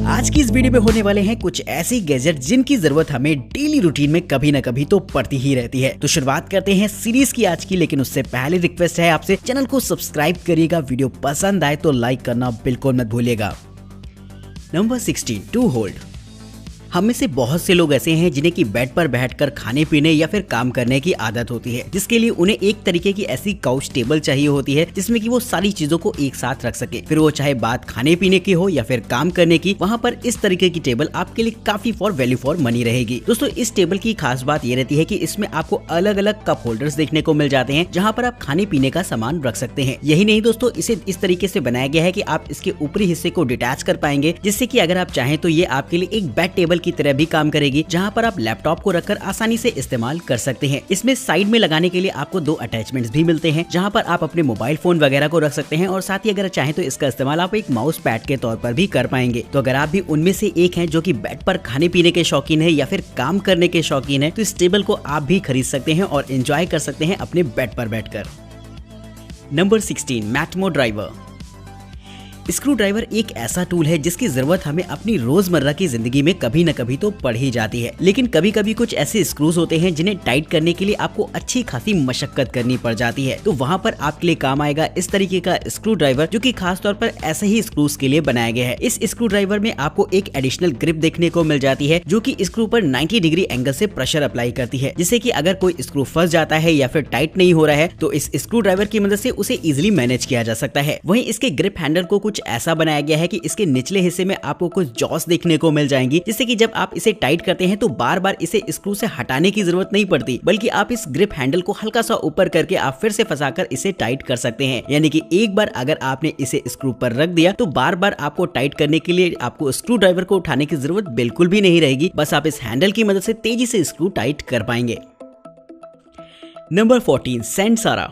आज की इस वीडियो में होने वाले हैं कुछ ऐसे गैजेट जिनकी जरूरत हमें डेली रूटीन में कभी न कभी तो पड़ती ही रहती है। तो शुरुआत करते हैं सीरीज की आज की, लेकिन उससे पहले रिक्वेस्ट है आपसे चैनल को सब्सक्राइब करिएगा, वीडियो पसंद आए तो लाइक करना बिल्कुल मत भूलिएगा। Number 16, to hold. हम में से बहुत से लोग ऐसे हैं जिन्हें की बेड पर बैठकर खाने पीने या फिर काम करने की आदत होती है, जिसके लिए उन्हें एक तरीके की ऐसी काउच टेबल चाहिए होती है जिसमें कि वो सारी चीजों को एक साथ रख सके। फिर वो चाहे बात खाने पीने की हो या फिर काम करने की, वहाँ पर इस तरीके की टेबल आपके लिए काफी फॉर वैल्यू फॉर मनी रहेगी। दोस्तों, इस टेबल की खास बात ये रहती है कि इसमें आपको अलग अलग कप होल्डर्स देखने को मिल जाते हैं जहाँ पर आप खाने पीने का सामान रख सकते हैं। यही नहीं दोस्तों, इसे इस तरीके से बनाया गया है कि आप इसके ऊपरी हिस्से को डिटैच कर पाएंगे, जिससे कि अगर आप चाहें तो ये आपके लिए एक बेड टेबल की तरह भी काम करेगी, जहां पर आप लैपटॉप को रखकर आसानी से इस्तेमाल कर सकते हैं। इसमें साइड में लगाने के लिए आपको 2 अटैचमेंट्स भी मिलते हैं, जहां पर आप अपने मोबाइल फोन वगैरह को रख सकते हैं और साथ ही अगर चाहें तो इसका इस्तेमाल आप एक माउस पैड के तौर पर भी कर पाएंगे। तो अगर आप भी उनमें से एक हैं जो कि बेड पर खाने पीने के शौकीन है या फिर काम करने के शौकीन है, तो इस टेबल को आप भी खरीद सकते हैं और एंजॉय कर सकते हैं अपने बेड पर बैठकर। नंबर 16, मैटमो ड्राइवर। स्क्रू ड्राइवर एक ऐसा टूल है जिसकी जरूरत हमें अपनी रोजमर्रा की जिंदगी में कभी न कभी तो पड़ ही जाती है, लेकिन कभी कभी कुछ ऐसे स्क्रूज होते हैं जिन्हें टाइट करने के लिए आपको अच्छी खासी मशक्कत करनी पड़ जाती है। तो वहाँ पर आपके लिए काम आएगा इस तरीके का स्क्रू ड्राइवर, जो कि खास तौर पर ऐसे ही स्क्रूज के लिए बनाया गया है। इस स्क्रू ड्राइवर में आपको एक एडिशनल ग्रिप देखने को मिल जाती है, जो कि स्क्रू पर 90 डिग्री एंगल से प्रेशर अप्लाई करती है, जिससे कि अगर कोई स्क्रू फंस जाता है या फिर टाइट नहीं हो रहा है तो इस स्क्रू ड्राइवर की मदद से उसे इजिली मैनेज किया जा सकता है। वहीं इसके ग्रिप हैंडल को कुछ ऐसा बनाया गया है कि इसके निचले हिस्से में आपको कुछ जॉस देखने को मिल जाएंगी, जिससे कि जब आप इसे टाइट करते हैं तो बार बार इसे स्क्रू से हटाने की जरूरत नहीं पड़ती, बल्कि आप इस ग्रिप हैंडल को हल्का सा ऊपर करके आप फिर से फंसाकर इसे टाइट कर सकते हैं। यानी कि एक बार अगर आपने इसे स्क्रू पर रख दिया तो बार बार आपको टाइट करने के लिए आपको स्क्रू ड्राइवर को उठाने की जरूरत बिल्कुल भी नहीं रहेगी, बस आप इस हैंडल की मदद से तेजी से स्क्रू टाइट कर पाएंगे। नंबर 14, सैंडसारा।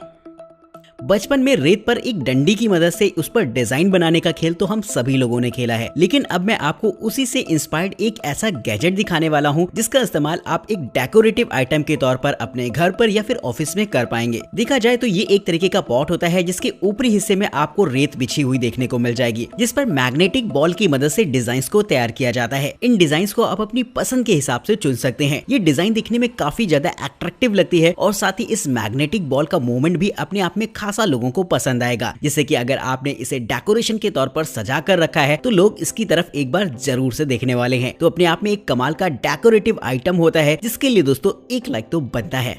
बचपन में रेत पर एक डंडी की मदद से उस पर डिजाइन बनाने का खेल तो हम सभी लोगों ने खेला है, लेकिन अब मैं आपको उसी से इंस्पायर्ड एक ऐसा गैजेट दिखाने वाला हूं जिसका इस्तेमाल आप एक डेकोरेटिव आइटम के तौर पर अपने घर पर या फिर ऑफिस में कर पाएंगे। देखा जाए तो ये एक तरीके का पॉट होता है जिसके ऊपरी हिस्से में आपको रेत बिछी हुई देखने को मिल जाएगी, जिस पर मैग्नेटिक बॉल की मदद से डिजाइन को तैयार किया जाता है। इन डिजाइन को आप अपनी पसंद के हिसाब से चुन सकते हैं। ये डिजाइन दिखने में काफी ज्यादा अट्रैक्टिव लगती है और साथ ही इस मैग्नेटिक बॉल का मूवमेंट भी अपने आप में खासा लोगों को पसंद आएगा, जिससे कि अगर आपने इसे डेकोरेशन के तौर पर सजा कर रखा है तो लोग इसकी तरफ एक बार जरूर से देखने वाले हैं। तो अपने आप में एक कमाल का डेकोरेटिव आइटम होता है, जिसके लिए दोस्तों एक लाइक तो बनता है।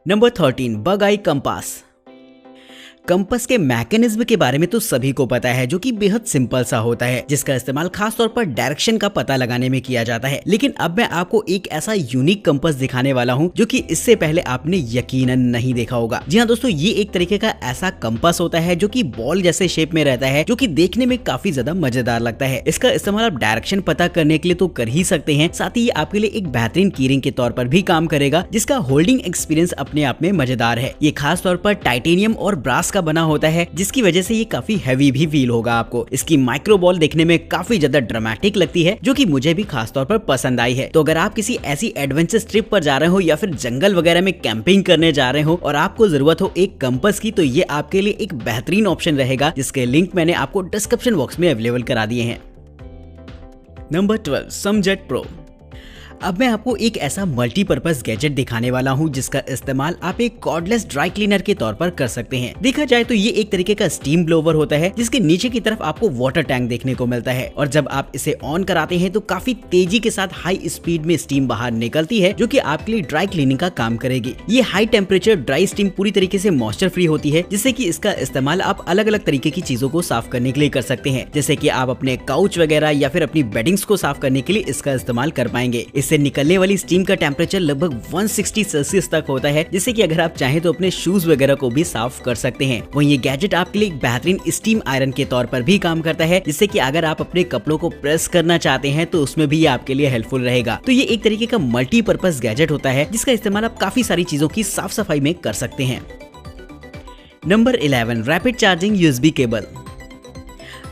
नंबर 13, बग आई कंपास। कंपास के मैकेनिज्म के बारे में तो सभी को पता है, जो कि बेहद सिंपल सा होता है, जिसका इस्तेमाल खास तौर पर डायरेक्शन का पता लगाने में किया जाता है। लेकिन अब मैं आपको एक ऐसा यूनिक कंपास दिखाने वाला हूं जो कि इससे पहले आपने यकीनन नहीं देखा होगा। जी हाँ दोस्तों, ये एक तरीके का ऐसा कंपास होता है जो कि बॉल जैसे शेप में रहता है, जो कि देखने में काफी ज्यादा मजेदार लगता है। इसका इस्तेमाल आप डायरेक्शन पता करने के लिए तो कर ही सकते हैं, साथ ही आपके लिए एक बेहतरीन कीरिंग के तौर पर भी काम करेगा, जिसका होल्डिंग एक्सपीरियंस अपने आप में मजेदार है। ये खास तौर पर टाइटेनियम और ब्रास का बना होता है, जिसकी वजह से ये काफी हैवी भी फील होगा आपको। इसकी माइक्रो बॉल देखने में काफी ज्यादा ड्रामेटिक लगती है, जो कि मुझे भी खास तौर पर पसंद आई है। तो अगर आप किसी ऐसी एडवेंचर ट्रिप पर जा रहे हो या फिर जंगल वगैरह में कैंपिंग करने जा रहे हो और आपको जरूरत हो एक कंपास की, तो ये आपके लिए एक बेहतरीन ऑप्शन रहेगा, जिसके लिंक मैंने आपको डिस्क्रिप्शन बॉक्स में अवेलेबल करा दिए हैं। नंबर 12, समजेट प्रो। अब मैं आपको एक ऐसा मल्टीपर्पज गैजेट दिखाने वाला हूं जिसका इस्तेमाल आप एक कॉर्डलेस ड्राई क्लीनर के तौर पर कर सकते हैं। देखा जाए तो ये एक तरीके का स्टीम ब्लोवर होता है, जिसके नीचे की तरफ आपको वाटर टैंक देखने को मिलता है, और जब आप इसे ऑन कराते हैं तो काफी तेजी के साथ हाई स्पीड में स्टीम बाहर निकलती है, जो कि आपके लिए ड्राई क्लीनिंग का काम करेगी। ये हाई टेम्परेचर ड्राई स्टीम पूरी तरीके से मॉइस्चर फ्री होती है, जिससे कि इसका इस्तेमाल आप अलग अलग तरीके की चीजों को साफ करने के लिए कर सकते हैं, जैसे कि आप अपने काउच वगैरह या फिर अपनी बेडिंग्स को साफ करने के लिए इसका इस्तेमाल कर पाएंगे। इससे निकलने वाली स्टीम का टेम्परेचर लगभग 160 सेल्सियस तक होता है, जिससे कि अगर आप चाहें तो अपने शूज वगैरह को भी साफ कर सकते हैं। वहीं ये गैजेट आपके लिए एक बेहतरीन स्टीम आयरन के तौर पर भी काम करता है, जिससे कि अगर आप अपने कपड़ों को प्रेस करना चाहते हैं तो उसमें भी ये आपके लिए हेल्पफुल रहेगा। तो ये एक तरीके का मल्टीपर्पज गैजेट होता है, जिसका इस्तेमाल आप काफी सारी चीजों की साफ सफाई में कर सकते हैं। Number 11, rapid charging USB cable.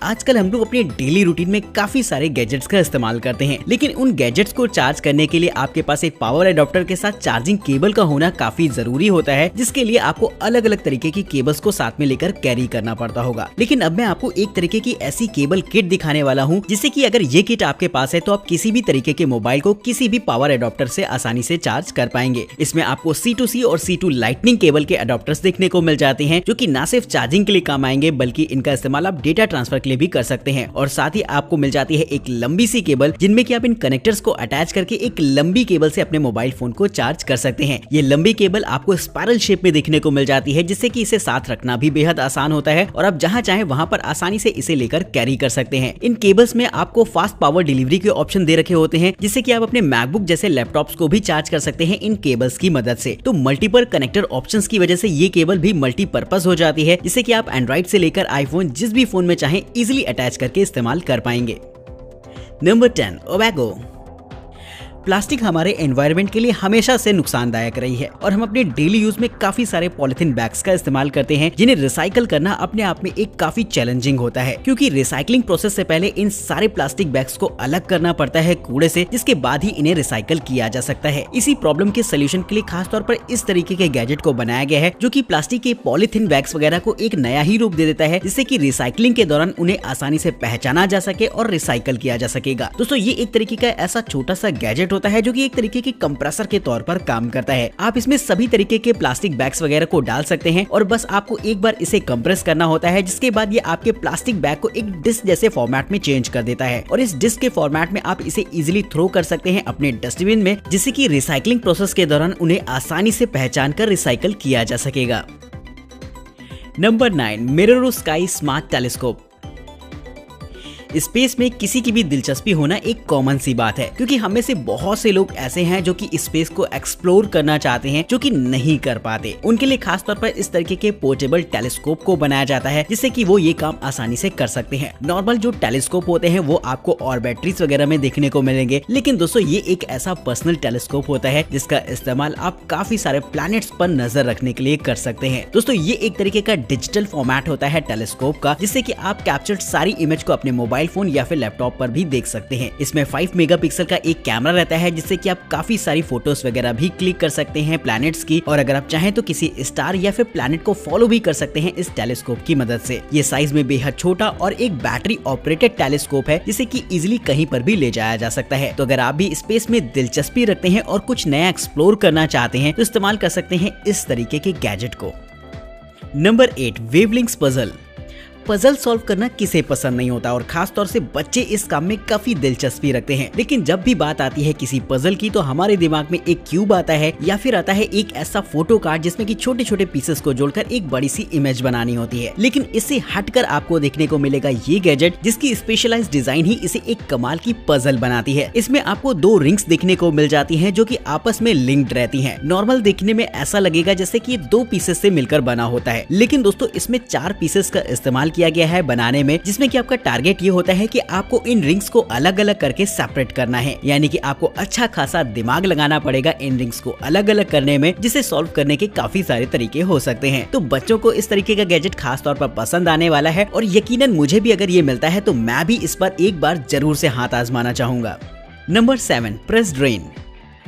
आजकल हम लोग अपने डेली रूटीन में काफी सारे गैजेट्स का इस्तेमाल करते हैं, लेकिन उन गैजेट्स को चार्ज करने के लिए आपके पास एक पावर एडाप्टर के साथ चार्जिंग केबल का होना काफी जरूरी होता है, जिसके लिए आपको अलग अलग तरीके की केबल्स को साथ में लेकर कैरी करना पड़ता होगा। लेकिन अब मैं आपको एक तरीके की ऐसी केबल किट दिखाने वाला हूँ, जिससे कि अगर ये किट आपके पास है तो आप किसी भी तरीके के मोबाइल को किसी भी पावर एडाप्टर से आसानी से चार्ज कर पाएंगे। इसमें आपको C2C और C2 लाइटनिंग केबल के अडॉप्टर्स देखने को मिल जाते हैं, जो कि न सिर्फ चार्जिंग के लिए काम आएंगे बल्कि इनका इस्तेमाल आप डेटा ट्रांसफर के लिए भी कर सकते हैं। और साथ ही आपको मिल जाती है एक लंबी सी केबल, जिनमें कि आप इन कनेक्टर्स को अटैच करके एक लंबी केबल से अपने मोबाइल फोन को चार्ज कर सकते हैं। ये लंबी केबल आपको स्पाइरल शेप में देखने को मिल जाती है, जिससे कि इसे साथ रखना भी बेहद आसान होता है और आप जहां चाहें वहां पर आसानी से इसे लेकर कैरी कर सकते हैं। इन केबल्स में आपको फास्ट पावर डिलीवरी के ऑप्शन दे रखे होते हैं, जिससे कि आप अपने मैकबुक जैसे लैपटॉप्स को भी चार्ज कर सकते हैं इन केबल्स की मदद से। तो मल्टीपल कनेक्टर ऑप्शंस की वजह से ये केबल भी मल्टीपर्पज हो जाती है, जिससे कि आप एंड्रॉइड से लेकर आईफोन जिस भी फोन में चाहें इजीली अटैच करके इस्तेमाल कर पाएंगे। नंबर 10, ओबैगो। प्लास्टिक हमारे एनवायरनमेंट के लिए हमेशा से नुकसानदायक रही है और हम अपने डेली यूज में काफी सारे पॉलिथीन बैग्स का इस्तेमाल करते हैं, जिन्हें रिसाइकल करना अपने आप में एक काफी चैलेंजिंग होता है, क्योंकि रिसाइकलिंग प्रोसेस से पहले इन सारे प्लास्टिक बैग्स को अलग करना पड़ता है कूड़े से, जिसके बाद ही इन्हें रिसाइकल किया जा सकता है। इसी प्रॉब्लम के सोल्यूशन के लिए खास तौर पर इस तरीके के गैजेट को बनाया गया है, जो कि प्लास्टिक के पॉलिथीन बैग्स वगैरह को एक नया ही रूप दे देता है, जिससे कि रिसाइकलिंग के दौरान उन्हें आसानी से पहचाना जा सके और रिसाइकल किया जा सकेगा। दोस्तों, ये एक तरीके का ऐसा छोटा सा गैजेट होता है जो कि एक तरीके के कंप्रेसर के तौर पर काम करता है। आप इसमें सभी तरीके के प्लास्टिक बैग्स वगैरह को डाल सकते हैं और बस आपको एक बार इसे कंप्रेस करना होता है, जिसके बाद ये आपके प्लास्टिक बैग को एक डिस्क जैसे फॉर्मेट में चेंज कर देता है और इस डिस्क के फॉर्मेट में आप इसे इजीली थ्रो कर सकते हैं अपने डस्टबिन में, जिससे कि रिसाइकलिंग प्रोसेस के दौरान उन्हें आसानी से पहचान कर रिसाइकल किया जा सकेगा। Number 9, mirror sky smart telescope. Space में किसी की भी दिलचस्पी होना एक कॉमन सी बात है, क्योंकि हमें से बहुत से लोग ऐसे हैं जो कि स्पेस को एक्सप्लोर करना चाहते हैं, जो कि नहीं कर पाते। उनके लिए खास तौर पर इस तरीके के पोर्टेबल टेलीस्कोप को बनाया जाता है, जिससे कि वो ये काम आसानी से कर सकते हैं। नॉर्मल जो टेलीस्कोप होते हैं वो आपको और बैटरीज वगैरह में देखने को मिलेंगे, लेकिन दोस्तों ये एक ऐसा पर्सनल टेलीस्कोप होता है जिसका इस्तेमाल आप काफी सारे प्लैनेट्स पर नजर रखने के लिए कर सकते हैं। दोस्तों, ये एक तरीके का डिजिटल फॉर्मेट होता है टेलीस्कोप का, जिससे कि आप कैप्चर्ड सारी इमेज को अपने मोबाइल फोन या फिर लैपटॉप पर भी देख सकते हैं। इसमें 5 मेगापिक्सल का एक कैमरा रहता है, जिससे कि आप काफी सारी फोटोज वगैरह भी क्लिक कर सकते हैं प्लैनेट्स की, और अगर आप चाहें तो किसी स्टार या फिर प्लैनेट को फॉलो भी कर सकते हैं इस टेलीस्कोप की मदद से। ये साइज में बेहद छोटा और एक बैटरी ऑपरेटेड टेलीस्कोप है, जिसे कि इजिली कहीं पर भी ले जाया जा सकता है। तो अगर आप भी स्पेस में दिलचस्पी रखते हैं और कुछ नया एक्सप्लोर करना चाहते हैं तो इस्तेमाल कर सकते हैं इस तरीके के गैजेट को। नंबर 8, वेवलिंक्स पजल। पजल सॉल्व करना किसे पसंद नहीं होता और खास तौर से बच्चे इस काम में काफी दिलचस्पी रखते हैं, लेकिन जब भी बात आती है किसी पजल की तो हमारे दिमाग में एक क्यूब आता है या फिर आता है एक ऐसा फोटो कार्ड जिसमें कि छोटे छोटे पीसेस को जोड़कर एक बड़ी सी इमेज बनानी होती है। लेकिन इससे हटकर आपको देखने को मिलेगा ये गैजेट, जिसकी स्पेशलाइज्ड डिजाइन ही इसे एक कमाल की पजल बनाती है। इसमें आपको 2 रिंग्स देखने को मिल जाती हैं जो कि आपस में लिंक्ड रहती हैं। नॉर्मल देखने में ऐसा लगेगा जैसे कि 2 पीसेस से मिलकर बना होता है, लेकिन दोस्तों इसमें 4 पीसेस का इस्तेमाल किया गया है बनाने में, जिसमें कि आपका टारगेट ये होता है कि आपको इन रिंग्स को अलग अलग करके सेपरेट करना है। यानी कि आपको अच्छा खासा दिमाग लगाना पड़ेगा इन रिंग्स को अलग अलग करने में, जिसे सॉल्व करने के काफी सारे तरीके हो सकते हैं। तो बच्चों को इस तरीके का गैजेट खास तौर पर पसंद आने वाला है और यकीनन मुझे भी अगर ये मिलता है तो मैं भी इस पर एक बार जरूर से हाथ आजमाना चाहूंगा। Number 7, press drain.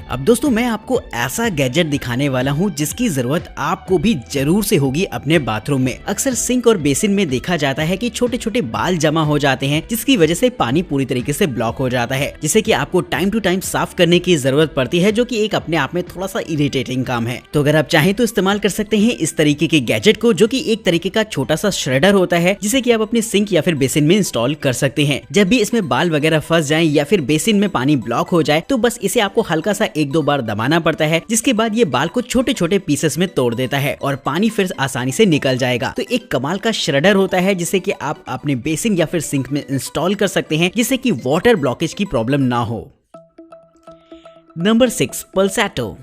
अब दोस्तों मैं आपको ऐसा गैजेट दिखाने वाला हूँ जिसकी जरूरत आपको भी जरूर से होगी अपने बाथरूम में। अक्सर सिंक और बेसिन में देखा जाता है कि छोटे छोटे बाल जमा हो जाते हैं, जिसकी वजह से पानी पूरी तरीके से ब्लॉक हो जाता है, जिसे कि आपको टाइम टू टाइम साफ करने की जरूरत पड़ती है, जो कि एक अपने आप में थोड़ा सा इरिटेटिंग काम है। तो अगर आप चाहें तो इस्तेमाल कर सकते हैं इस तरीके के गैजेट को, जो कि एक तरीके का छोटा सा श्रेडर होता है, जिसे कि आप अपने सिंक या फिर बेसिन में इंस्टॉल कर सकते हैं। जब भी इसमें बाल वगैरह फंस जाएं या फिर बेसिन में पानी ब्लॉक हो जाए तो बस इसे आपको हल्का सा 1-2 बार दबाना पड़ता है, जिसके बाद ये बाल को छोटे छोटे पीसेस में तोड़ देता है और पानी फिर आसानी से निकल जाएगा। तो एक कमाल का श्रेडर होता है जिसे कि आप अपने बेसिन या फिर सिंक में इंस्टॉल कर सकते हैं, जिससे कि वाटर ब्लॉकेज की प्रॉब्लम ना हो। नंबर 6, पल्सैटो।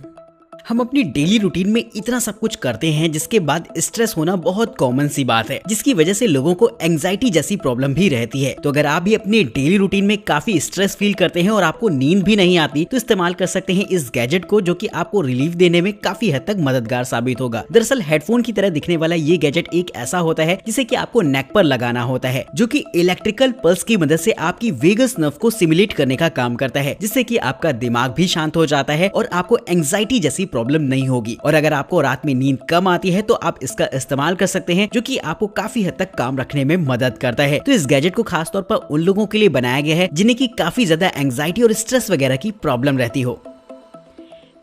हम अपनी डेली रूटीन में इतना सब कुछ करते हैं जिसके बाद स्ट्रेस होना बहुत कॉमन सी बात है, जिसकी वजह से लोगों को एंजाइटी जैसी प्रॉब्लम भी रहती है। तो अगर आप भी अपनी डेली रूटीन में काफी स्ट्रेस फील करते हैं और आपको नींद भी नहीं आती तो इस्तेमाल कर सकते हैं इस गैजेट को, जो कि आपको रिलीफ देने में काफी हद तक मददगार साबित होगा। दरअसल हेडफोन की तरह दिखने वाला ये गैजेट एक ऐसा होता है जिसे कि आपको नेक पर लगाना होता है, जो कि इलेक्ट्रिकल पल्स की मदद से आपकी वेगस नर्व को सिमुलेट करने का काम करता है, जिससे कि आपका दिमाग भी शांत हो जाता है और आपको एंजाइटी जैसी प्रॉब्लम नहीं होगी। और अगर आपको रात में नींद कम आती है तो आप इसका इस्तेमाल कर सकते हैं, जो कि आपको काफी हद तक काम रखने में मदद करता है। तो इस गैजेट को खास तौर पर उन लोगों के लिए बनाया गया है जिन्हें की काफी ज्यादा एंजाइटी और स्ट्रेस वगैरह की प्रॉब्लम रहती हो।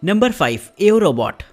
नंबर 5, एओ रोबोट।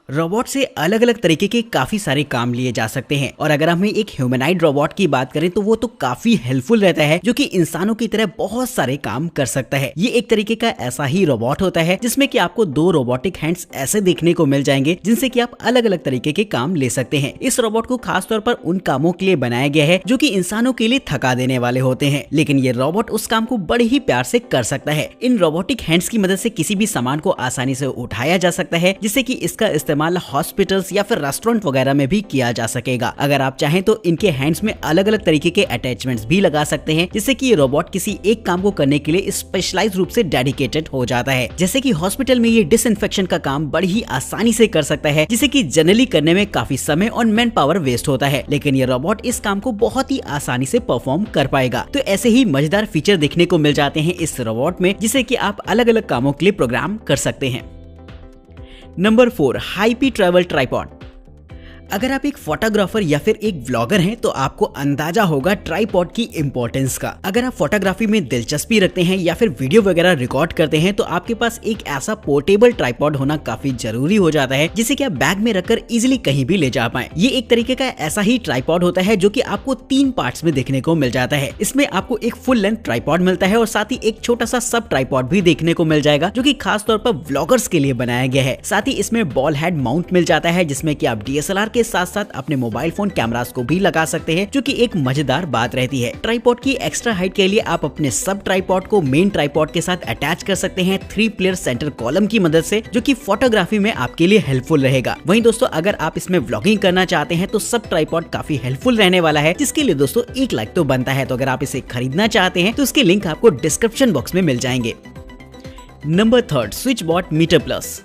रोबोट से अलग अलग तरीके के काफी सारे काम लिए जा सकते हैं, और अगर हम एक ह्यूमनाइड रोबोट की बात करें तो वो तो काफी हेल्पफुल रहता है, जो कि इंसानों की तरह बहुत सारे काम कर सकता है। ये एक तरीके का ऐसा ही रोबोट होता है जिसमें कि आपको 2 रोबोटिक हैंड्स ऐसे देखने को मिल जाएंगे जिनसे कि आप अलग अलग तरीके के काम ले सकते हैं। इस रोबोट को खास तौर पर उन कामों के लिए बनाया गया है जो कि इंसानों के लिए थका देने वाले होते हैं, लेकिन ये रोबोट उस काम को बड़े ही प्यार से कर सकता है। इन रोबोटिक हैंड्स की मदद से किसी भी सामान को आसानी से उठाया जा सकता है, जिससे कि इसका इस्तेमाल हॉस्पिटल या फिर रेस्टोरेंट वगैरह में भी किया जा सकेगा। अगर आप चाहें तो इनके हैंड्स में अलग अलग तरीके के अटैचमेंट्स भी लगा सकते हैं, जिससे कि ये रोबोट किसी एक काम को करने के लिए स्पेशलाइज्ड रूप से डेडिकेटेड हो जाता है। जैसे कि हॉस्पिटल में ये डिसइंफेक्शन का काम बड़ी ही आसानी से कर सकता है, जिसे कि जनरली करने में काफी समय और मैन पावर वेस्ट होता है, लेकिन ये रोबोट इस काम को बहुत ही आसानी से परफॉर्म कर पाएगा। तो ऐसे ही मजेदार फीचर देखने को मिल जाते हैं इस रोबोट में, जिसे कि आप अलग अलग कामों के लिए प्रोग्राम कर सकते हैं। Number 4, हाईपी travel tripod. अगर आप एक फोटोग्राफर या फिर एक व्लॉगर हैं तो आपको अंदाजा होगा ट्राइपॉड की इंपॉर्टेंस का। अगर आप फोटोग्राफी में दिलचस्पी रखते हैं या फिर वीडियो वगैरह रिकॉर्ड करते हैं तो आपके पास एक ऐसा पोर्टेबल ट्राइपॉड होना काफी जरूरी हो जाता है, जिसे कि आप बैग में रखकर इजीली कहीं भी ले जा पाएं। ये एक तरीके का ऐसा ही ट्राइपॉड होता है जो कि आपको 3 पार्ट्स में देखने को मिल जाता है। इसमें आपको एक फुल लेंथ ट्राइपॉड मिलता है और साथ ही एक छोटा सा सब ट्राइपॉड भी देखने को मिल जाएगा, जो कि खास तौर पर व्लॉगर्स के लिए बनाया गया है। साथ ही इसमें बॉल हेड माउंट मिल जाता है, जिसमें कि आप DSLR के साथ साथ अपने मोबाइल फोन कैमरास को भी लगा सकते हैं, जो कि एक मजेदार बात रहती है। ट्राइपॉड की एक्स्ट्रा हाइट के लिए आप अपने सब ट्राइपॉड को मेन ट्राइपॉड के साथ अटैच कर सकते हैं 3 प्लेयर सेंटर कॉलम की मदद से, जो कि फोटोग्राफी में आपके लिए हेल्पफुल रहेगा। वहीं दोस्तों अगर आप इसमें व्लॉगिंग करना चाहते हैं तो सब ट्राइपॉड काफी हेल्पफुल रहने वाला है, जिसके लिए दोस्तों 1 लाइक तो बनता है। तो अगर आप इसे खरीदना चाहते हैं तो उसके लिंक आपको डिस्क्रिप्शन बॉक्स में मिल जाएंगे। Number 3, SwitchBot Meter Plus.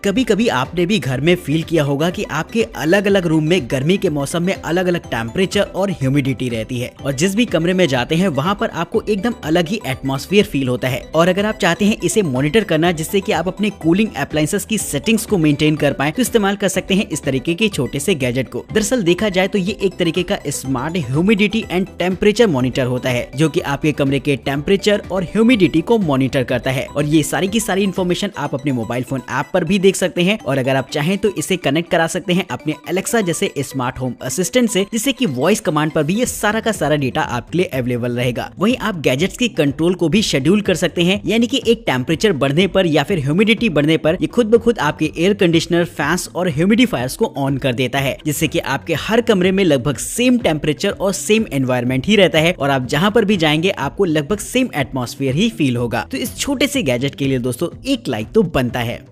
कभी कभी आपने भी घर में फील किया होगा कि आपके अलग अलग रूम में गर्मी के मौसम में अलग अलग टेम्परेचर और ह्यूमिडिटी रहती है, और जिस भी कमरे में जाते हैं वहां पर आपको एकदम अलग ही एटमॉस्फेयर फील होता है। और अगर आप चाहते हैं इसे मॉनिटर करना जिससे कि आप अपने कूलिंग अप्लायंसेस की सेटिंग्स को मेंटेन कर पाएं, तो इस्तेमाल कर सकते हैं इस तरीके के छोटे से गैजेट को। दरअसल देखा जाए तो ये एक तरीके का smart humidity and temperature monitor होता है, जो कि आपके कमरे के टेम्परेचर और ह्यूमिडिटी को मॉनिटर करता है। और ये सारी की सारी इन्फॉर्मेशन आप अपने मोबाइल फोन ऐप पर भी देख सकते हैं, और अगर आप चाहें तो इसे कनेक्ट करा सकते हैं अपने एलेक्सा जैसे स्मार्ट होम असिस्टेंट से, जिससे कि वॉइस कमांड पर भी ये सारा का सारा डेटा आपके लिए अवेलेबल रहेगा। वहीं आप गैजेट्स की कंट्रोल को भी शेड्यूल कर सकते हैं, यानी कि एक टेम्परेचर बढ़ने पर या फिर ह्यूमिडिटी बढ़ने पर ये खुद ब खुद आपके एयर कंडीशनर, फैंस और ह्यूमिडिफायर्स को ऑन कर देता है, जिससे कि आपके हर कमरे में लगभग सेम टेम्परेचर और सेम एनवायरनमेंट ही रहता है, और आप जहां पर भी जाएंगे आपको लगभग सेम एटमॉस्फेयर ही फील होगा। तो इस छोटे से गैजेट के लिए दोस्तों 1 लाइक तो बनता है।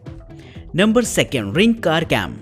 Number 2, Ring car cam.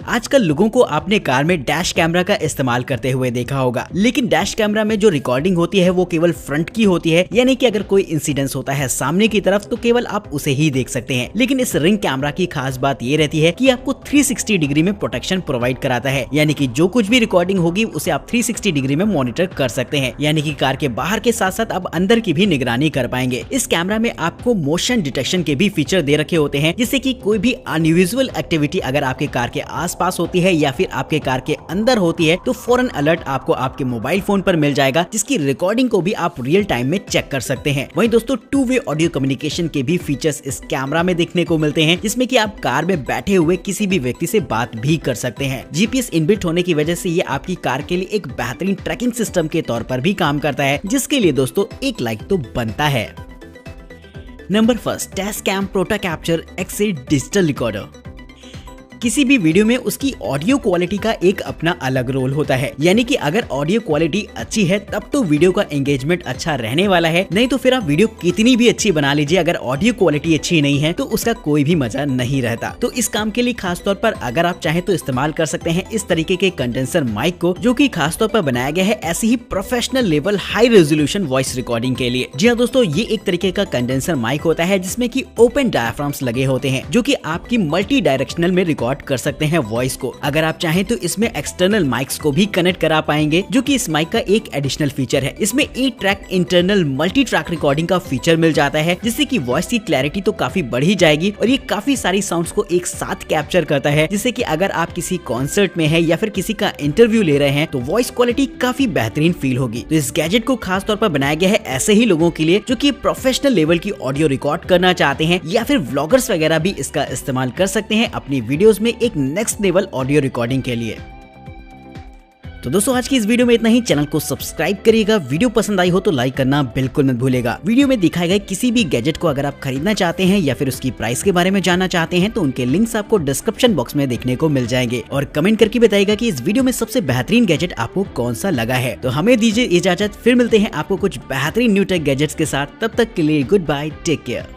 आजकल लोगों को आपने कार में डैश कैमरा का इस्तेमाल करते हुए देखा होगा, लेकिन डैश कैमरा में जो रिकॉर्डिंग होती है वो केवल फ्रंट की होती है, यानी कि अगर कोई इंसिडेंस होता है सामने की तरफ तो केवल आप उसे ही देख सकते हैं। लेकिन इस रिंग कैमरा की खास बात ये रहती है कि आपको 360 डिग्री में प्रोटेक्शन प्रोवाइड कराता है, यानी कि जो कुछ भी रिकॉर्डिंग होगी उसे आप 360 डिग्री में मॉनिटर कर सकते हैं, यानी कि कार के बाहर के साथ साथ आप अंदर की भी निगरानी कर पाएंगे। इस कैमरा में आपको मोशन डिटेक्शन के भी फीचर दे रखे होते हैं, जिससे कि कोई भी अनयूजुअल एक्टिविटी अगर आपके कार के आसपास होती है या फिर आपके कार के अंदर होती है तो फौरन अलर्ट आपको आपके मोबाइल फोन पर मिल जाएगा, जिसकी रिकॉर्डिंग को भी आप रियल टाइम में चेक कर सकते हैं। वहीं दोस्तों 2 वे ऑडियो कम्युनिकेशन के भी फीचर्स इस कैमरा में देखने को मिलते हैं, जिसमें कि आप कार में बैठे हुए किसी भी व्यक्ति से बात भी कर सकते हैं। GPS इनबिल्ट होने की वजह से ये आपकी कार के लिए एक बेहतरीन ट्रैकिंग सिस्टम के तौर पर भी काम करता है, जिसके लिए दोस्तों 1 लाइक तो बनता है। Number 1, Tascam Portacapture XA digital recorder. किसी भी वीडियो में उसकी ऑडियो क्वालिटी का एक अपना अलग रोल होता है। यानी कि अगर ऑडियो क्वालिटी अच्छी है तब तो वीडियो का एंगेजमेंट अच्छा रहने वाला है, नहीं तो फिर आप वीडियो कितनी भी अच्छी बना लीजिए, अगर ऑडियो क्वालिटी अच्छी नहीं है तो उसका कोई भी मजा नहीं रहता। तो इस काम के लिए खासतौर पर अगर आप चाहें तो इस्तेमाल कर सकते हैं इस तरीके के कंडेंसर माइक को, जो कि खासतौर पर बनाया गया है ऐसी ही professional level high resolution voice recording के लिए। जी हाँ दोस्तों, ये एक तरीके का कंडेंसर माइक होता है जिसमें कि ओपन डायफ्राम्स लगे होते हैं, जो कि आपकी मल्टी डायरेक्शनल में रिकॉर्ड कर सकते हैं वॉइस को। अगर आप चाहें तो इसमें एक्सटर्नल माइक्स को भी कनेक्ट करा पाएंगे, जो कि इस माइक का एक एडिशनल फीचर है। इसमें 8 track internal multi track recording का फीचर मिल जाता है, जिससे कि वॉइस की क्लैरिटी तो काफी बढ़ ही जाएगी और ये काफी सारी साउंड्स को एक साथ कैप्चर करता है, जिससे कि अगर आप किसी कॉन्सर्ट में है या फिर किसी का इंटरव्यू ले रहे हैं तो वॉइस क्वालिटी काफी बेहतरीन फील होगी। तो इस गैजेट को खास तौर पर बनाया गया है ऐसे ही लोगों के लिए जो कि प्रोफेशनल लेवल की ऑडियो रिकॉर्ड करना चाहते हैं, या फिर व्लॉगर्स वगैरह भी इसका इस्तेमाल कर सकते हैं अपनी वीडियोस में एक नेक्स्ट लेवल ऑडियो रिकॉर्डिंग के लिए। तो दोस्तों आज की इस वीडियो में इतना ही। चैनल को सब्सक्राइब करिएगा, वीडियो पसंद आई हो तो लाइक करना बिल्कुल मत भूलेगा। वीडियो में दिखाए गए किसी भी गैजेट को अगर आप खरीदना चाहते हैं या फिर उसकी प्राइस के बारे में जानना चाहते हैं तो उनके लिंक्स आपको डिस्क्रिप्शन बॉक्स में देखने को मिल जाएंगे, और कमेंट करके बताइएगा कि इस वीडियो में सबसे बेहतरीन गैजेट आपको कौन सा लगा है। तो हमें दीजिए इजाजत, फिर मिलते हैं आपको कुछ बेहतरीन न्यू टेक गैजेट्स के साथ। तब तक के लिए गुड बाय, टेक केयर।